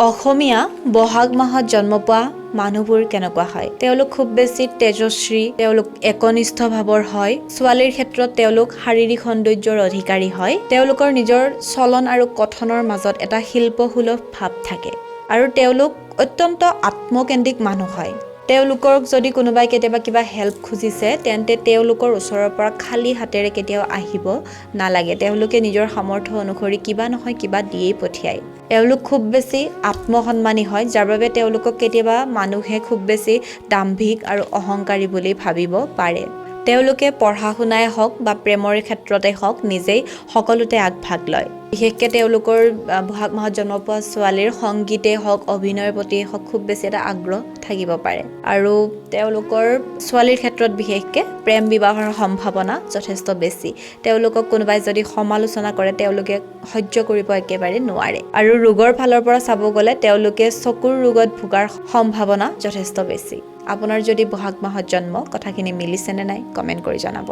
অসমীয়া বহাগ মাহত জন্ম পোৱা মানুহবোৰ কেনেকুৱা হয়? তেওঁলোক খুব বেছি তেজস্বী, তেওঁলোক একনিষ্ঠ ভাৱৰ হয়। ছোৱালীৰ ক্ষেত্ৰত তেওঁলোক শাৰীৰিক সৌন্দৰ্যৰ অধিকাৰী হয়। তেওঁলোকৰ নিজৰ চলন আৰু কথনৰ মাজত এটা শিল্পসুলভ ভাৱ থাকে। আৰু তেওঁলোক অত্যন্ত আত্মকেন্দ্ৰিক মানুহ হয়। তেওঁলোকক যদি কোনোবাই কেতিয়াবা কিবা হেল্প খুজিছে, তেন্তে তেওঁলোকৰ ওচৰৰ পৰা খালী হাতেৰে কেতিয়াও আহিব নালাগে। তেওঁলোকে নিজৰ সামৰ্থ্য অনুসৰি কিবা নহয় কিবা দিয়েই পঠিয়ায়। তেওঁলোক খুব বেছি আত্মসন্মানী হয়, যাৰ বাবে তেওঁলোকক কেতিয়াবা মানুহে খুব বেছি দাম্ভিক আৰু অহংকাৰী বুলি ভাবিব পাৰে। তেওঁলোকে পঢ়া শুনাই হওক বা প্ৰেমৰ ক্ষেত্ৰতে হওক নিজেই সকলোতে আগভাগ লয়। বিশেষকৈ তেওঁলোকৰ বহাগ মাহত জন্ম পোৱা ছোৱালীৰ সংগীতেই হওক, অভিনয়ৰ প্ৰতি হওক খুব বেছি এটা আগ্ৰহ থাকিব পাৰে। আৰু তেওঁলোকৰ ছোৱালীৰ ক্ষেত্ৰত বিশেষকৈ প্ৰেম বিবাহৰ সম্ভাৱনা যথেষ্ট বেছি। তেওঁলোকক কোনোবাই যদি সমালোচনা কৰে, তেওঁলোকে সহ্য কৰিব একেবাৰে নোৱাৰে। আৰু ৰোগৰ ফালৰ পৰা চাব গ'লে তেওঁলোকে চকুৰ ৰোগত ভোগাৰ সম্ভাৱনা যথেষ্ট বেছি। আপোনাৰ যদি বহাগ মাহত জন্ম, কথাখিনি মিলিছেনে নাই কমেণ্ট কৰি জনাব।